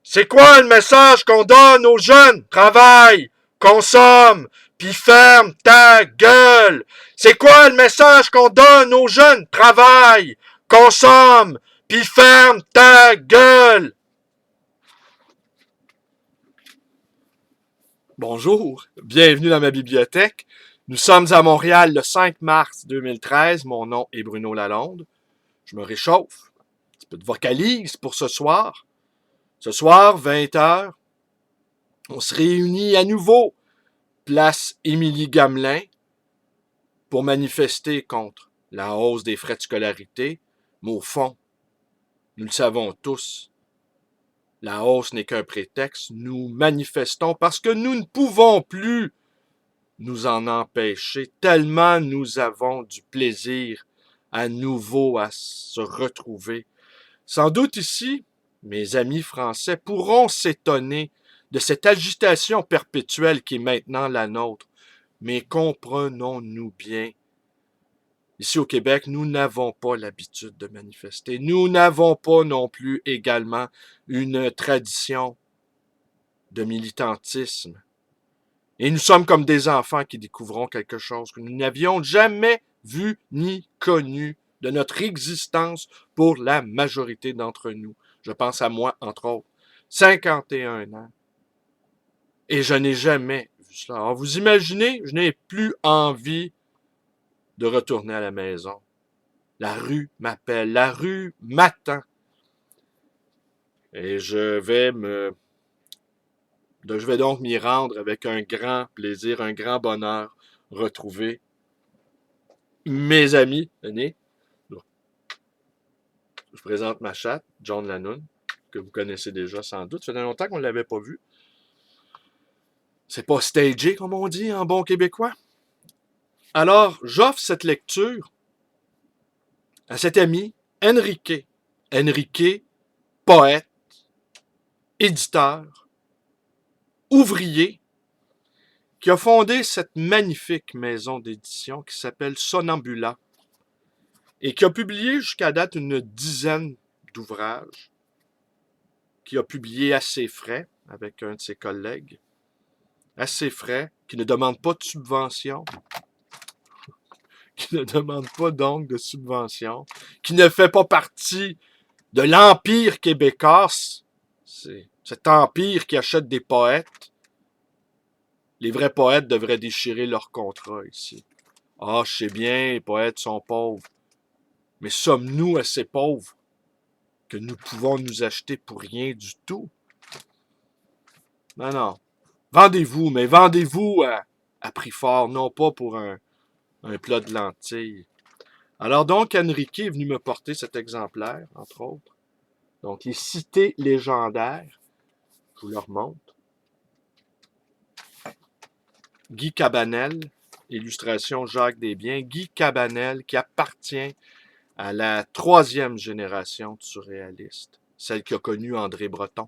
C'est quoi le message qu'on donne aux jeunes? Travaille, consomme, puis ferme ta gueule. C'est quoi le message qu'on donne aux jeunes? Travaille, consomme, puis ferme ta gueule. Bonjour, bienvenue dans ma bibliothèque. Nous sommes à Montréal le 5 mars 2013. Mon nom est Bruno Lalonde. Je me réchauffe. Un petit peu de vocalise pour ce soir. Ce soir, 20h, on se réunit à nouveau, place Émilie-Gamelin, pour manifester contre la hausse des frais de scolarité. Mais au fond, nous le savons tous, la hausse n'est qu'un prétexte. Nous manifestons parce que nous ne pouvons plus nous en empêcher, tellement nous avons du plaisir à nouveau à se retrouver. Sans doute ici, mes amis français pourront s'étonner de cette agitation perpétuelle qui est maintenant la nôtre. Mais comprenons-nous bien, ici au Québec, nous n'avons pas l'habitude de manifester. Nous n'avons pas non plus également une tradition de militantisme. Et nous sommes comme des enfants qui découvrons quelque chose que nous n'avions jamais vu ni connu de notre existence pour la majorité d'entre nous. Je pense à moi, entre autres. 51 ans. Et je n'ai jamais vu cela. Alors, vous imaginez, je n'ai plus envie de retourner à la maison. La rue m'appelle, la rue m'attend. Et je vais donc m'y rendre avec un grand plaisir, un grand bonheur, retrouver mes amis. Venez, je présente ma chatte, John Lannoun, que vous connaissez déjà sans doute. Ça fait longtemps qu'on ne l'avait pas vu. C'est pas stagé, comme on dit en bon québécois. Alors, j'offre cette lecture à cet ami, Enrique. Enrique, poète, éditeur, ouvrier, qui a fondé cette magnifique maison d'édition qui s'appelle Sonambula et qui a publié jusqu'à date une dizaine d'ouvrages, qui a publié à ses frais avec un de ses collègues, à ses frais, qui ne demande pas de subvention, qui ne demande pas donc de subvention, qui ne fait pas partie de l'Empire québécois, c'est cet empire qui achète des poètes. Les vrais poètes devraient déchirer leur contrat ici. Ah, je sais bien, les poètes sont pauvres. Mais sommes-nous assez pauvres que nous pouvons nous acheter pour rien du tout? Non, non. Vendez-vous, mais vendez-vous à prix fort, non pas pour un plat de lentilles. Alors donc, Enrique est venu me porter cet exemplaire, entre autres. Donc, les cités légendaires, je vous le remonte. Guy Cabanel, illustration Jacques Desbiens. Guy Cabanel, qui appartient à la troisième génération de surréalistes, celle qui a connu André Breton.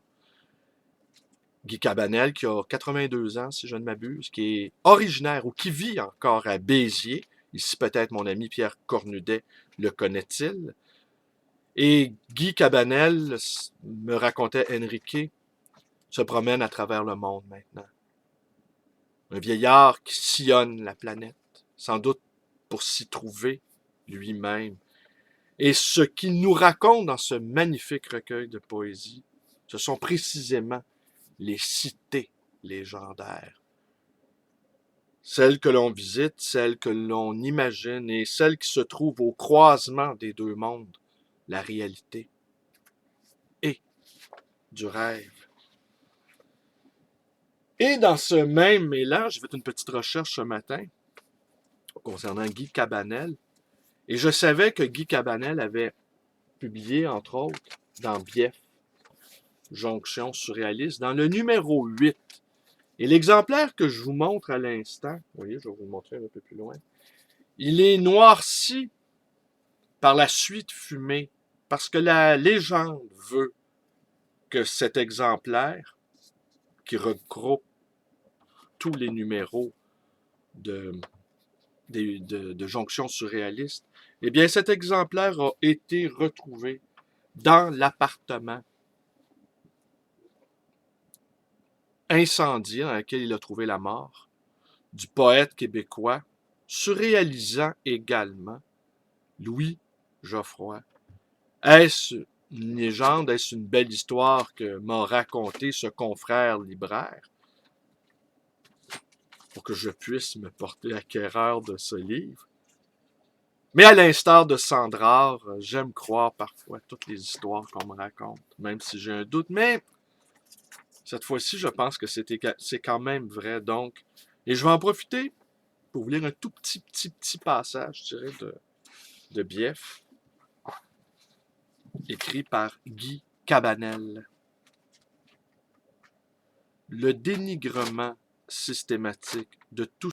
Guy Cabanel, qui a 82 ans, si je ne m'abuse, qui est originaire ou qui vit encore à Béziers. Ici, peut-être mon ami Pierre Cornudet le connaît-il. Et Guy Cabanel, me racontait Enrique, se promène à travers le monde maintenant. Un vieillard qui sillonne la planète, sans doute pour s'y trouver lui-même. Et ce qu'il nous raconte dans ce magnifique recueil de poésie, ce sont précisément les cités légendaires. Celles que l'on visite, celles que l'on imagine et celles qui se trouvent au croisement des deux mondes, la réalité et du rêve. Et dans ce même élan, j'ai fait une petite recherche ce matin concernant Guy Cabanel. Et je savais que Guy Cabanel avait publié, entre autres, dans Bief, Jonction surréaliste, dans le numéro 8. Et l'exemplaire que je vous montre à l'instant, vous voyez, je vais vous le montrer un peu plus loin, il est noirci par la suite fumée, parce que la légende veut que cet exemplaire, qui regroupe tous les numéros de Jonction surréaliste, eh bien, cet exemplaire a été retrouvé dans l'appartement incendiée dans laquelle il a trouvé la mort, du poète québécois, surréalisant également, Louis Geoffroy. Est-ce une légende, est-ce une belle histoire que m'a raconté ce confrère libraire pour que je puisse me porter acquéreur de ce livre? Mais à l'instar de Sandrard, j'aime croire parfois toutes les histoires qu'on me raconte, même si j'ai un doute. Mais cette fois-ci, je pense que c'est quand même vrai. Donc, et je vais en profiter pour vous lire un tout petit passage tiré de Bief, écrit par Guy Cabanel. Le dénigrement systématique de tout